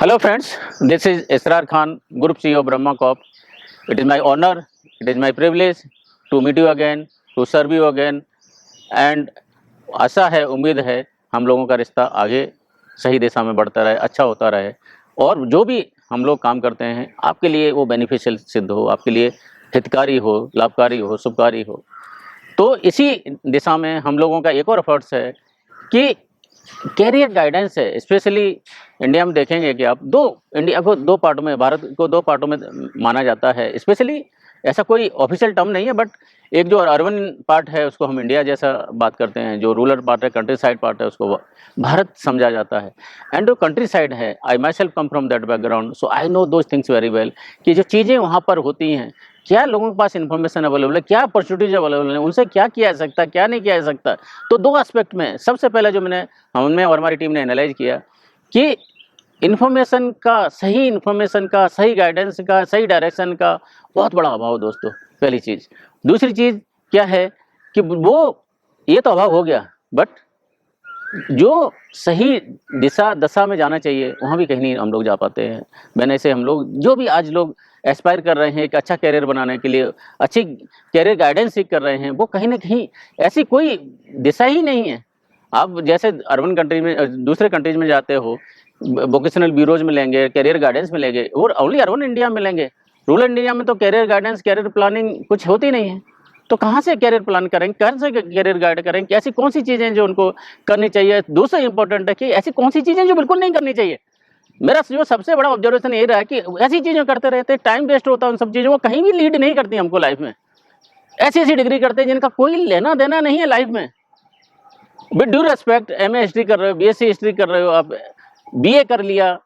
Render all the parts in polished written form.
Hello friends, this is Israr Khan, Group CEO Brahma Corp. It is my honor, it is my privilege to meet you again, to serve you again and आशा है, उम्मीद है हम लोगों का रिश्ता आगे सही दिशा में बढ़ता रहे, अच्छा होता रहे और जो भी हम लोग काम करते हैं आपके लिए वो बेनिफिशियल सिद्ध हो, आपके लिए हितकारी हो, लाभकारी हो, शुभकारी हो। तो इसी दिशा में हम लोगों का एक और एफर्ट्स है कि कैरियर गाइडेंस है। स्पेशली इंडिया में देखेंगे कि आप इंडिया को दो पार्टों में, भारत को दो पार्टों में माना जाता है। स्पेशली ऐसा कोई ऑफिशियल टर्म नहीं है, बट एक जो अर्बन पार्ट है उसको हम इंडिया जैसा बात करते हैं, जो रूरल पार्ट है, कंट्री साइड पार्ट है, उसको भारत समझा जाता है। एंड जो कंट्री साइड है, I my self come from that background, so I know those things very well कि जो चीज़ें वहाँ पर होती हैं, क्या लोगों के पास इन्फॉर्मेशन अवेलेबल है, क्या अपॉर्चुनिटीज अवेलेबल है, उनसे क्या किया जा सकता है, क्या नहीं किया जा सकता। तो दो एस्पेक्ट में सबसे पहले जो हमने और हमारी टीम ने एनालाइज किया कि इन्फॉर्मेशन का, सही गाइडेंस का, सही डायरेक्शन का बहुत बड़ा अभाव दोस्तों, पहली चीज़। दूसरी चीज़ क्या है कि ये तो अभाव हो गया, बट जो सही दशा में जाना चाहिए वहाँ भी कहीं नहीं हम लोग जा पाते हैं। मैंने से हम लोग जो भी आज लोग एस्पायर कर रहे हैं एक अच्छा कैरियर बनाने के लिए, अच्छी कैरियर गाइडेंस सीख कर रहे हैं, वो कहीं ना कहीं ऐसी कोई दिशा ही नहीं है। आप जैसे अर्बन कंट्रीज में, दूसरे कंट्रीज में जाते हो, वोकेशनल ब्यूरोज में लेंगे, कैरियर गाइडेंस में लेंगे, और ओनली अर्बन इंडिया में लेंगे। रूरल इंडिया में तो कैरियर गाइडेंस, कैरियर प्लानिंग कुछ होती नहीं है। तो कहाँ से कैरियर प्लान करेंगे, कहाँ से कैरियर गाइड करेंगे, ऐसी कौन सी चीज़ें जो उनको करनी चाहिए। दूसरा इंपॉर्टेंट है कि ऐसी कौन सी चीज़ें जो बिल्कुल नहीं करनी चाहिए। मेरा जो सबसे बड़ा ऑब्जर्वेशन ये रहा है कि ऐसी चीज़ें करते रहते, टाइम वेस्ट होता है उन सब चीज़ों को, कहीं भी लीड नहीं करती हमको लाइफ में। ऐसी डिग्री करते हैं जिनका कोई लेना देना नहीं है लाइफ में। With due respect, MA history कर रहे हो, BSc हिस्ट्री कर रहे हो, आप BA कर लिया,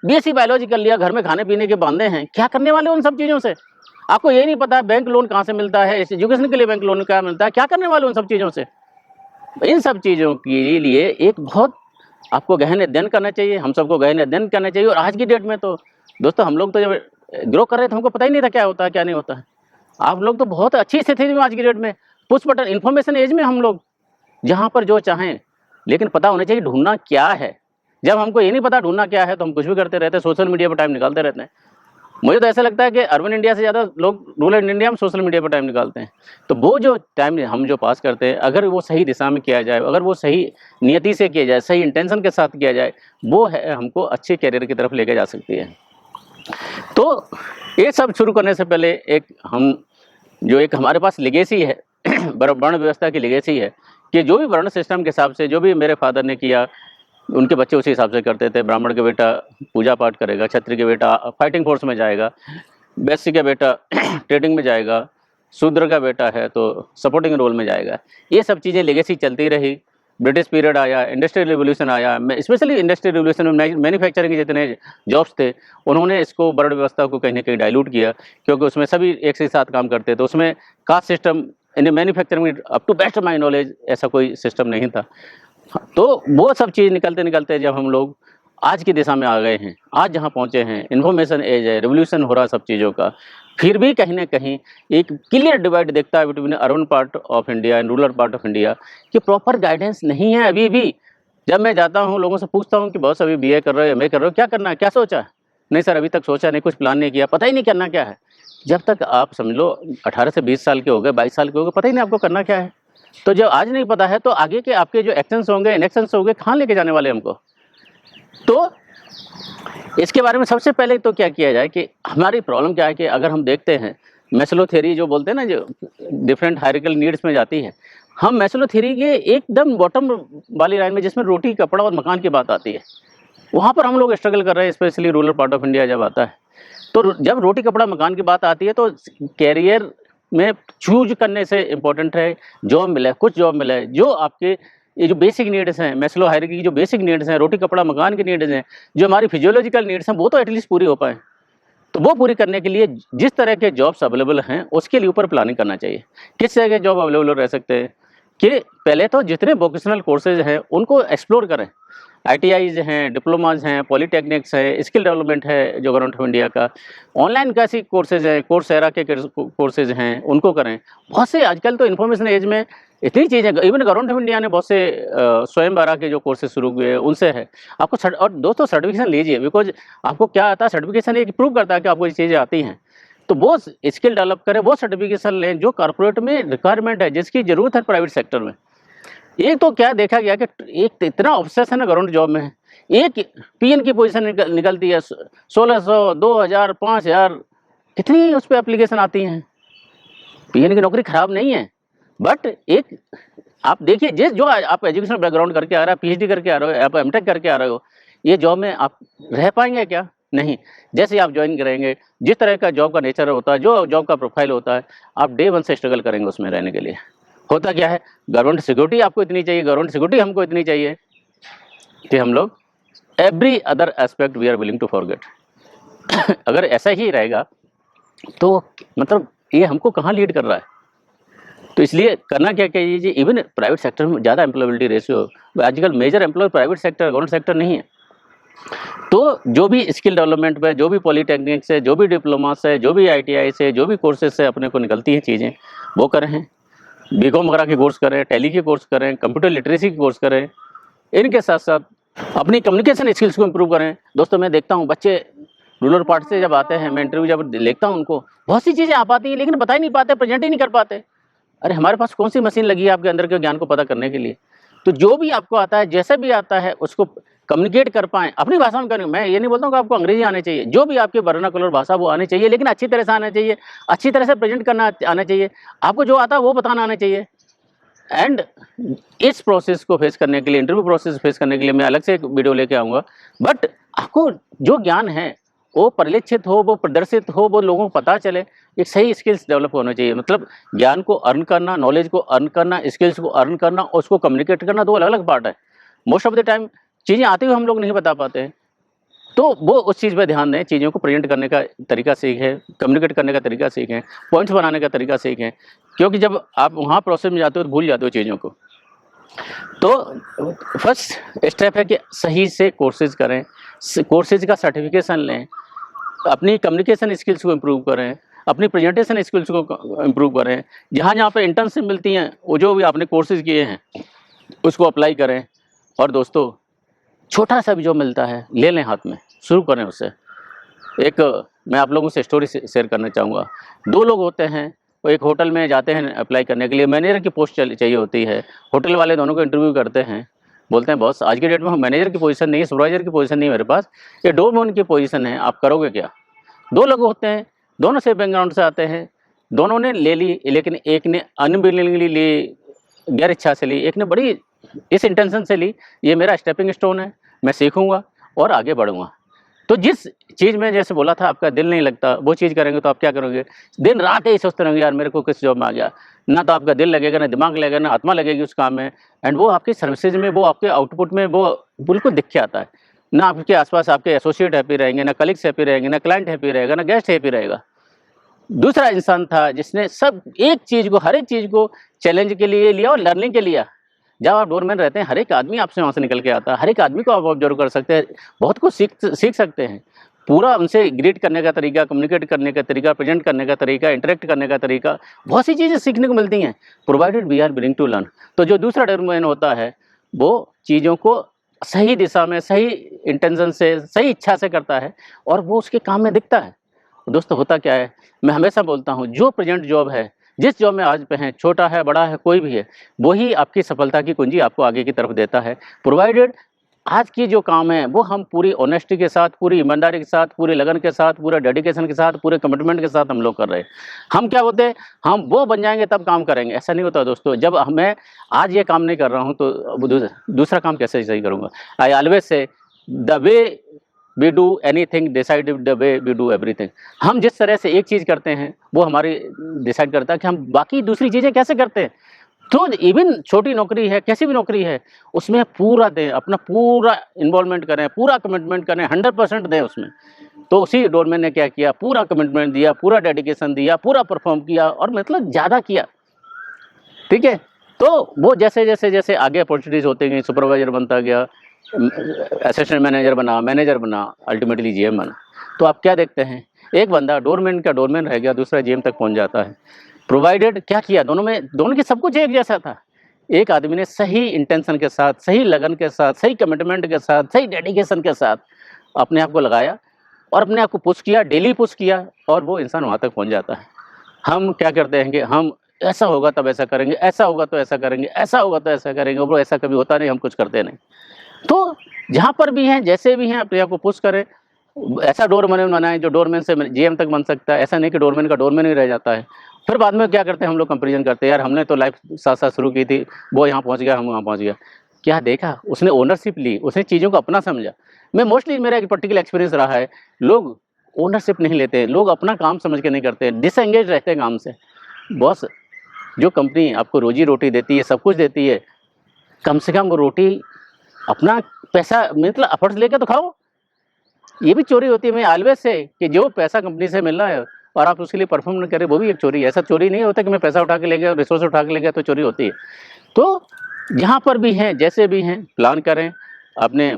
BSc बायोलॉजी कर लिया, घर में खाने पीने के बंदे हैं, क्या करने वाले उन सब चीज़ों से। आपको ये नहीं पता बैंक लोन कहाँ से मिलता है, एजुकेशन के लिए बैंक लोन क्या मिलता है, क्या करने वाले उन सब चीज़ों से। इन सब चीज़ों के लिए एक बहुत आपको गहन अध्ययन करना चाहिए, हम सबको गहन अध्ययन करना चाहिए। और आज की डेट में तो दोस्तों हम लोग तो जब ग्रो कर रहे थे हमको पता ही नहीं था क्या होता है क्या नहीं होता है। आप लोग तो बहुत अच्छी स्थिति में आज की डेट में, पुश बटन इन्फॉर्मेशन एज में हम लोग जहाँ पर जो चाहें, लेकिन पता होना चाहिए ढूंढना क्या है। जब हमको ये नहीं पता ढूंढना क्या है तो हम कुछ भी करते रहते हैं, सोशल मीडिया पर टाइम निकालते रहते हैं। मुझे तो ऐसा लगता है कि अर्बन इंडिया से ज़्यादा लोग रूरल इंडिया में सोशल मीडिया पर टाइम निकालते हैं। तो वो जो टाइम हम जो पास करते हैं, अगर वो सही दिशा में किया जाए, अगर वो सही नियति से किया जाए, सही इंटेंशन के साथ किया जाए, वो है हमको अच्छे कैरियर की तरफ लेके जा सकती है। तो ये सब शुरू करने से पहले एक हमारे पास लेगेसी है, वर्ण व्यवस्था की लेगेसी है कि जो भी वर्ण सिस्टम के हिसाब से जो भी मेरे फादर ने किया, उनके बच्चे उसी हिसाब से करते थे। ब्राह्मण के बेटा पूजा पाठ करेगा, क्षत्रिय के बेटा फाइटिंग फोर्स में जाएगा, वैश्य का बेटा ट्रेडिंग में जाएगा, शूद्र का बेटा है तो सपोर्टिंग रोल में जाएगा। ये सब चीज़ें लेगेसी चलती रही। ब्रिटिश पीरियड आया, इंडस्ट्रियल रिवोल्यूशन आया, स्पेशली इंडस्ट्रियल रिवोल्यूशन में मैन्युफैक्चरिंग के जितने जॉब्स थे उन्होंने इसको वर्ण व्यवस्था को कहीं ना कहीं डाइल्यूट किया, क्योंकि उसमें सभी एक से साथ काम करते थे। उसमें कास्ट सिस्टम इन मैन्युफैक्चरिंग में up to best my knowledge ऐसा कोई सिस्टम नहीं था। तो वो सब चीज़ निकलते निकलते जब हम लोग आज की दिशा में आ गए हैं, आज जहाँ पहुँचे हैं, इन्फॉर्मेशन एज है, रिवोल्यूशन हो रहा सब चीज़ों का, फिर भी कहीं ना कहीं एक क्लियर डिवाइड दिखता है between urban part of India and rural part of India कि प्रॉपर गाइडेंस नहीं है अभी भी। जब मैं जाता हूँ लोगों से पूछता हूँ कि बहुत सभी BA कर रहे हो, MA कर रहे हो, क्या करना है, क्या सोचा है? नहीं सर अभी तक सोचा नहीं, कुछ प्लान नहीं किया, पता ही नहीं करना क्या है। जब तक आप समझ लो 18 से 20 साल के हो गए, 22 साल के हो गए, पता ही नहीं आपको करना क्या है। तो जब आज नहीं पता है तो आगे के आपके जो एक्शंस होंगे, इनएक्शंस होंगे, कहाँ लेके जाने वाले हमको। तो इसके बारे में सबसे पहले तो क्या किया जाए कि हमारी प्रॉब्लम क्या है कि अगर हम देखते हैं मैस्लो थ्योरी जो बोलते हैं ना, जो डिफरेंट हायरार्किकल नीड्स में जाती है, हम मैस्लो थ्योरी के एकदम बॉटम वाली लाइन में जिसमें रोटी, कपड़ा और मकान की बात आती है, वहाँ पर हम लोग स्ट्रगल कर रहे हैं। Specially rural part of India जब आता है, तो जब रोटी, कपड़ा, मकान की बात आती है तो कैरियर में चूज करने से इम्पोर्टेंट है जॉब मिले, कुछ जॉब मिले जो आपके ये जो बेसिक नीड्स हैं, मैस्लो हायरार्की की जो बेसिक नीड्स हैं, रोटी, कपड़ा, मकान की नीड्स हैं, जो हमारी फिजियोलॉजिकल नीड्स हैं, वो तो एटलीस्ट पूरी हो पाए। तो वो पूरी करने के लिए जिस तरह के जॉब्स अवेलेबल हैं उसके लिए ऊपर प्लानिंग करना चाहिए। किस तरह के जॉब अवेलेबल रह सकते हैं कि पहले तो जितने वोकेशनल कोर्सेज हैं उनको एक्सप्लोर करें। ITIs हैं, डिप्लोमाज हैं, पॉलीटेक्निक्स है, स्किल डेवलपमेंट है जो गवर्नमेंट ऑफ इंडिया का, ऑनलाइन कैसी कोर्सेज हैं, कोर्सेरा के कोर्सेज हैं उनको करें। बहुत से आजकल तो इन्फॉर्मेशन एज में इतनी चीज़ें, इवन गवर्नमेंट ऑफ इंडिया ने बहुत से स्वयंवरा के जो कोर्सेज शुरू हुए हैं उनसे है आपको। और दोस्तों सर्टिफिकेशन लीजिए, बिकॉज आपको क्या आता है, सर्टिफिकेशन ये प्रूव करता है कि आपको ये चीज़ें आती हैं। तो वो स्किल डेवलप करें, वो सर्टिफिकेशन लें जो कॉर्पोरेट में रिक्वायरमेंट है, जिसकी ज़रूरत है प्राइवेट सेक्टर में। एक तो क्या देखा गया कि एक इतना ऑब्सेशन है गवर्नमेंट जॉब में, एक PN की पोजीशन निकलती है 1600, 2000, 5000, कितनी उस पर एप्लीकेशन आती हैं। PN की नौकरी खराब नहीं है, बट एक आप देखिए जिस जो आप एजुकेशनल बैकग्राउंड करके आ रहा है, PhD करके आ रहे हो, आप MTech करके आ रहे हो, ये जॉब में आप रह पाएंगे क्या? नहीं। जैसे आप ज्वाइन करेंगे, जिस तरह का जॉब का नेचर होता है, जो जॉब का प्रोफाइल होता है, आप डे 1 से स्ट्रगल करेंगे उसमें रहने के लिए। होता क्या है, गवर्नमेंट सिक्योरिटी आपको इतनी चाहिए, गवर्नमेंट सिक्योरिटी हमको इतनी चाहिए कि हम लोग every other aspect we are willing to forget. अगर ऐसा ही रहेगा तो मतलब ये हमको कहाँ लीड कर रहा है? तो इसलिए करना क्या चाहिए, इवन प्राइवेट सेक्टर में ज़्यादा एम्प्लॉयबिलिटी रेशियो, आजकल major employ private sector, government sector नहीं है। तो जो भी स्किल डेवलपमेंट पे, जो भी पॉलीटेक्निक से, जो भी डिप्लोमा से, जो भी ITI से, जो भी कोर्सेज से अपने को निकलती हैं चीज़ें, वो करें। BCom वगैरह के कोर्स करें, टैली के कोर्स करें, कंप्यूटर लिटरेसी के कोर्स करें। इनके साथ साथ अपनी कम्युनिकेशन स्किल्स को इम्प्रूव करें। दोस्तों मैं देखता हूँ बच्चे रूरल पार्ट से जब आते हैं, मैं इंटरव्यू जब देखता हूँ उनको, बहुत सी चीज़ें आ पाती हैं लेकिन बता ही नहीं पाते, प्रेजेंट ही नहीं कर पाते। अरे हमारे पास कौन सी मशीन लगी है आपके अंदर के ज्ञान को पता करने के लिए? तो जो भी आपको आता है, जैसा भी आता है, उसको कम्युनिकेट कर पाएँ अपनी भाषा में करें। मैं ये नहीं बोलता हूँ कि आपको अंग्रेजी आनी चाहिए, जो भी आपकी वर्नाकुलर भाषा वो आनी चाहिए, लेकिन अच्छी तरह से आना चाहिए, अच्छी तरह से प्रेजेंट करना आना चाहिए, आपको जो आता है वो बताना आना चाहिए। एंड इस प्रोसेस को फेस करने के लिए, इंटरव्यू प्रोसेस फेस करने के लिए मैं अलग से एक वीडियो लेके आऊँगा। बट आपको जो ज्ञान है वो परिलक्षित हो, वो प्रदर्शित हो, वो लोगों को पता चले, एक सही स्किल्स डेवलप होना चाहिए। मतलब ज्ञान को अर्न करना, नॉलेज को अर्न करना, स्किल्स को अर्न करना और उसको कम्युनिकेट करना, दो अलग अलग पार्ट है। मोस्ट ऑफ द टाइम चीज़ें आती हुई हम लोग नहीं बता पाते हैं, तो वो उस चीज़ पे ध्यान दें, चीज़ों को प्रेजेंट करने का तरीका सीखें, कम्युनिकेट करने का तरीका सीखें, पॉइंट्स बनाने का तरीका सीखें, क्योंकि जब आप वहाँ प्रोसेस में जाते हो तो भूल जाते हो चीज़ों को। तो फर्स्ट स्टेप है कि सही से कोर्सेज करें, कोर्सेज का सर्टिफिकेशन लें, अपनी कम्युनिकेशन स्किल्स को इम्प्रूव करें, अपनी प्रेजेंटेशन स्किल्स को इम्प्रूव करें, जहाँ जहाँ पे इंटर्नशिप मिलती हैं वो जो भी आपने कोर्सेज किए हैं उसको अप्लाई करें। और दोस्तों छोटा सा भी जो मिलता है ले लें, हाथ में शुरू करें उससे। एक मैं आप लोगों से स्टोरी शेयर करना चाहूँगा। दो लोग होते हैं, वो एक होटल में जाते हैं अप्लाई करने के लिए, मैनेजर की पोस्ट चाहिए होती है। होटल वाले दोनों को इंटरव्यू करते हैं, बोलते हैं बॉस आज के डेट में मैनेजर की पोजीशन नहीं है, सुपरवाइजर की पोजीशन नहीं है मेरे पास, ये डोरमैन की पोजीशन है, आप करोगे क्या? दो लोग होते हैं, दोनों से बैकग्राउंड से आते हैं, दोनों ने ले ली, लेकिन एक ने अनविलिंगली ली, गैर इच्छा से ली, एक ने बड़ी इस इंटेंशन से ली, ये मेरा स्टेपिंग स्टोन है, मैं सीखूंगा और आगे बढ़ूंगा। तो जिस चीज़ में जैसे बोला था आपका दिल नहीं लगता, वो चीज़ करेंगे तो आप क्या करोगे? दिन रात यही सोचते रहेंगे यार मेरे को किस जॉब में आ गया, ना तो आपका दिल लगेगा, ना दिमाग लगेगा, ना आत्मा लगेगी उस काम में। एंड वो आपकी सर्विसेज में, वो आपके आउटपुट में वो बिल्कुल दिख के आता है। ना आपके आसपास आपके एसोसिएट हैप्पी रहेंगे, ना कलीग्स हैप्पी रहेंगे, ना क्लाइंट हैप्पी रहेगा, ना गेस्ट हैप्पी रहेगा। दूसरा इंसान था जिसने सब एक चीज़ को, हर एक चीज़ को चैलेंज के लिए लिया और लर्निंग के लिया। जब आप डोरमैन रहते हैं, हर एक आदमी आपसे वहाँ से निकल के आता है, हर एक आदमी को आप ऑब्जर्व कर सकते हैं, बहुत कुछ सीख सकते हैं। पूरा उनसे ग्रीट करने का तरीका, कम्युनिकेट करने का तरीका, प्रेजेंट करने का तरीका, इंटरेक्ट करने का तरीका, बहुत सी चीज़ें सीखने को मिलती हैं, provided we are willing to learn. तो जो दूसरा डोरमैन होता है वो चीज़ों को सही दिशा में, सही इंटेंशन से, सही इच्छा से करता है और वो उसके काम में दिखता है। दोस्तों होता क्या है, मैं हमेशा बोलता हूँ जो प्रेजेंट जॉब है, जिस जॉब में आज पे हैं, छोटा है बड़ा है कोई भी है, वही आपकी सफलता की कुंजी आपको आगे की तरफ देता है। प्रोवाइडेड आज की जो काम है वो हम पूरी ऑनेस्टी के साथ, पूरी ईमानदारी के साथ, पूरे लगन के साथ, पूरे डेडिकेशन के साथ, पूरे कमिटमेंट के साथ हम लोग कर रहे हैं। हम क्या होते हैं, हम वो बन जाएंगे तब काम करेंगे, ऐसा नहीं होता दोस्तों। जब मैं आज ये काम नहीं कर रहा हूँ तो दूसरा काम कैसे सही करूँगा? I always say the way we do anything decide the way we do everything. हम जिस तरह से एक चीज़ करते हैं वो हमारी डिसाइड करता है कि हम बाकी दूसरी चीज़ें कैसे करते हैं। तो इवन छोटी नौकरी है, कैसी भी नौकरी है, उसमें पूरा दें, अपना पूरा इन्वॉल्वमेंट करें, पूरा कमिटमेंट करें, 100% दें उसमें। तो उसी डोरमैन ने क्या किया, पूरा कमिटमेंट दिया, पूरा डेडिकेशन दिया, पूरा परफॉर्म किया और मतलब ज़्यादा किया। ठीक है, तो वो जैसे जैसे जैसे आगे अपॉर्चुनिटीज़ होती गई, सुपरवाइजर बनता गया, असिस्टेंट मैनेजर बना, मैनेजर बना, अल्टीमेटली जीएम बना। तो आप क्या देखते हैं, एक बंदा डोरमैन का डोरमैन रह गया, दूसरा जीएम तक पहुंच जाता है। प्रोवाइडेड क्या किया, दोनों की सब कुछ एक जैसा था। एक आदमी ने सही इंटेंशन के साथ, सही लगन के साथ, सही कमिटमेंट के साथ, सही डेडिकेशन के साथ अपने आप को लगाया और अपने आप को पुश किया, डेली पुश किया, और वो इंसान वहाँ तक पहुँच जाता है। हम क्या करते हैं कि हम ऐसा होगा तब ऐसा करेंगे, ऐसा होगा तो ऐसा करेंगे, ऐसा होगा तो ऐसा करेंगे, वो ऐसा कभी होता नहीं, हम कुछ करते नहीं। तो जहाँ पर भी हैं, जैसे भी हैं, अपने आप को पुश करें, ऐसा डोरमैन बनाएं जो डोरमैन से जीएम तक बन सकता है। ऐसा नहीं कि डोरमैन का डोरमैन ही रह जाता है। फिर बाद में क्या करते हैं हम लोग, कंपैरिजन करते हैं, यार हमने तो लाइफ साथ साथ शुरू की थी, वो यहाँ पहुँच गया, हम वहाँ पहुँच गया। क्या देखा उसने, ओनरशिप ली, उसने चीज़ों को अपना समझा। मैं मोस्टली, मेरा एक पर्टिकुलर एक्सपीरियंस रहा है, लोग ओनरशिप नहीं लेते, लोग अपना काम समझ के नहीं करते, डिसएंगेज रहते हैं काम से। बॉस, जो कंपनी आपको रोजी रोटी देती है, सब कुछ देती है, कम से कम वो रोटी अपना पैसा मतलब एफर्ट्स लेकर तो खाओ। ये भी चोरी होती है। मैं ऑलवेज से कि जो पैसा कंपनी से मिल रहा है और आप उसके लिए परफॉर्म न करें, वो भी एक चोरी है। ऐसा चोरी नहीं होता कि मैं पैसा उठा के ले गया, रिसोर्स उठा के ले गया तो चोरी होती है। तो जहाँ पर भी हैं, जैसे भी हैं, प्लान करें, अपने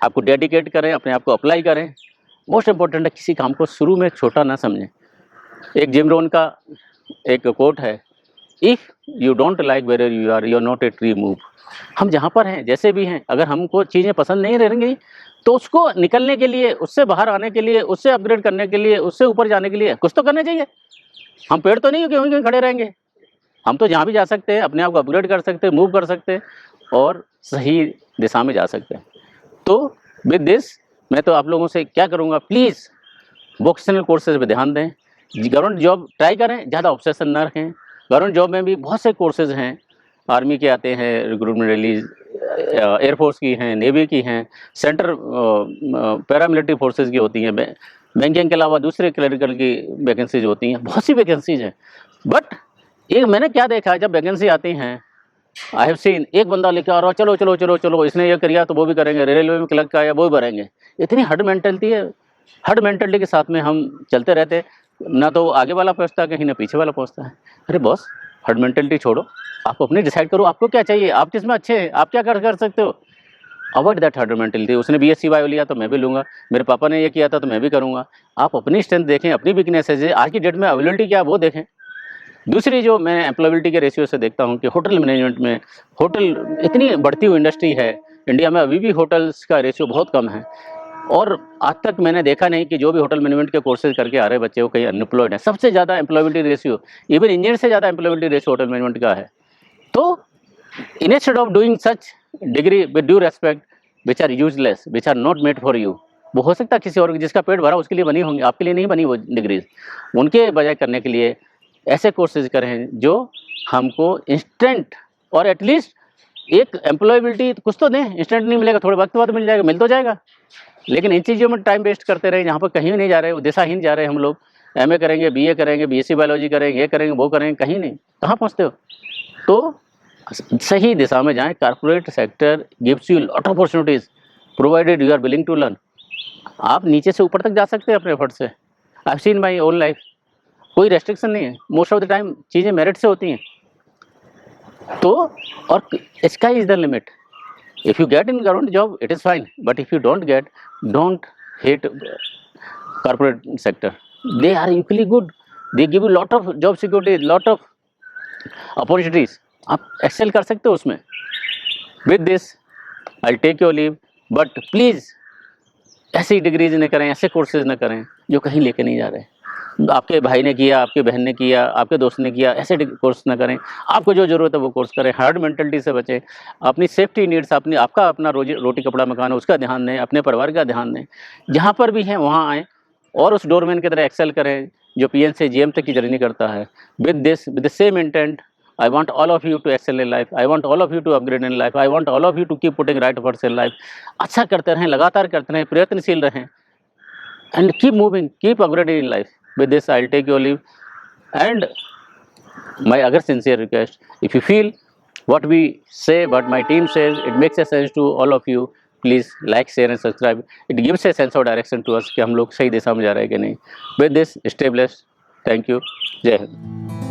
आपको डेडिकेट करें, अपने आप को अप्लाई करें। मोस्ट इम्पोर्टेंट है, किसी काम को शुरू में छोटा ना समझें। एक जिम रोहन का एक कोट है, if you don't like where you are not a tree move. हम जहाँ पर हैं, जैसे भी हैं, अगर हमको चीज़ें पसंद नहीं रहेंगी तो उसको निकलने के लिए, उससे बाहर आने के लिए, उससे अपग्रेड करने के लिए, उससे ऊपर जाने के लिए कुछ तो करना चाहिए। हम पेड़ तो नहीं हो कि वहीं खड़े रहेंगे। हम तो जहाँ भी जा सकते हैं, अपने आप को अपग्रेड कर सकते हैं, मूव कर सकते हैं और सही दिशा में जा सकते हैं। तो विद दिस मैं तो आप लोगों से क्या करूँगा, प्लीज़ वोकेशनल कोर्सेज पे ध्यान दें। गवर्नमेंट जॉब ट्राई करें, ज़्यादा ऑब्सेशन ना रखें। गवर्नमेंट जॉब में भी बहुत से कोर्सेज हैं, आर्मी के आते हैं, रिक्रूटमेंट रिलीज, एयरफोर्स की हैं, नेवी की हैं, सेंटर पैरामिलिट्री फोर्सेज की होती हैं, बैंकिंग के अलावा दूसरे क्लरिकल की वैकेंसीज होती हैं, बहुत सी वैकेंसीज हैं। बट एक मैंने क्या देखा है, जब वैकेंसी आती हैं, आई हैव सीन, एक बंदा लेकर आ रहा, चलो चलो चलो चलो, इसने ये किया तो वो भी करेंगे, रेलवे में क्लर्क का आया वो भी भरेंगे। इतनी हर्ड मेंटलिटी है। हर्ड मेंटलिटी के साथ में हम चलते रहते, ना तो आगे वाला पहुँचता कहीं, ना पीछे वाला पहुँचता है। अरे बॉस, हर्ड मेंटलिटी छोड़ो, आप अपनी डिसाइड करो आपको क्या चाहिए, आप किसमें अच्छे हैं, आप क्या कर सकते हो। Avoid that heard mentality. उसने बीएससी बायो लिया तो मैं भी लूँगा, मेरे पापा ने ये किया था तो मैं भी करूँगा। आप अपनी स्ट्रेंथ देखें, अपनी वीकनेसेज है, आज की डेट में अवेलेबिलिटी क्या है वो देखें। दूसरी जो मैं एम्प्लॉयबिलिटी के रेशियो से देखता हूँ कि होटल मैनेजमेंट में, होटल इतनी बढ़ती हुई इंडस्ट्री है इंडिया में, अभी भी होटल्स का रेशियो बहुत कम है। और आज तक मैंने देखा नहीं कि जो भी होटल मैनेजमेंट के कोर्सेज करके आ रहे बच्चे वो कहीं अनएम्प्लॉयड है। सबसे ज़्यादा एम्प्लॉयबिलिटी रेशियो, इवन इंजीनियर से ज़्यादा एम्प्लॉयबिलिटी रेशियो होटल मैनेजमेंट का है। तो instead of doing such degree with due respect which are useless, which are not made for you, वो हो सकता है किसी और जिसका पेट भरा उसके लिए बनी होंगी, आपके लिए नहीं बनी वो डिग्रीज। उनके बजाय करने के लिए ऐसे कोर्सेज करें जो हमको इंस्टेंट और एटलीस्ट एक एम्प्लॉयबिलिटी कुछ तो दें। इंस्टेंट नहीं मिलेगा, थोड़े वक्त बाद मिल जाएगा, मिल तो जाएगा, लेकिन इन चीज़ों में टाइम वेस्ट करते रहे, यहाँ पर कहीं नहीं जा रहे, दिशाहीन जा रहे हैं हम लोग। एमए करेंगे, बीए करेंगे, बीएससी बायोलॉजी करेंगे, ये करेंगे, वो करेंगे, कहीं नहीं, कहाँ पहुँचते हो। तो सही दिशा में जाएं। Corporate sector gives you lot of opportunities provided you are willing to learn. आप नीचे से ऊपर तक जा सकते हैं अपने एफर्ट से। I have seen my own life, कोई रेस्ट्रिक्शन नहीं है, मोस्ट ऑफ द टाइम चीज़ें मेरिट से होती हैं। तो और sky is the limit. If you get in government job it is fine, but if you don't get, don't hate corporate sector, they are equally good, they give you lot of job security, lot of opportunities, आप excel कर सकते हो उसमें। With this I take your leave, but please ऐसी degrees न करें, ऐसे courses न करें जो कहीं लेके नहीं जा रहे। आपके भाई ने किया, आपके बहन ने किया, आपके दोस्त ने किया, ऐसे कोर्स ना करें। आपको जो ज़रूरत है वो कोर्स करें। हार्ड मेंटलिटी से बचें, अपनी सेफ्टी नीड्स, अपना रोटी कपड़ा मकान है उसका ध्यान दें, अपने परिवार का ध्यान दें। जहाँ पर भी हैं वहाँ आएँ और उस डोरमैन की तरह एक्सेल करें जो पीएन से जीएम तक की जर्नी करता है। With the same intent, I want all of you to excel in life. I want all of you to upgrade in life. I want all of you to keep putting right efforts in life. अच्छा करते रहें, लगातार करते रहें, प्रयत्नशील रहें, and keep moving, keep upgrading in life. With this, I'll take your leave. And my other sincere request, if you feel what we say, what my team says, it makes a sense to all of you, please like, share and subscribe. It gives a sense of direction to us कि हम लोग सही दिशा में जा रहे हैं कि नहीं. With this, stay blessed. Thank you. जय हिंद.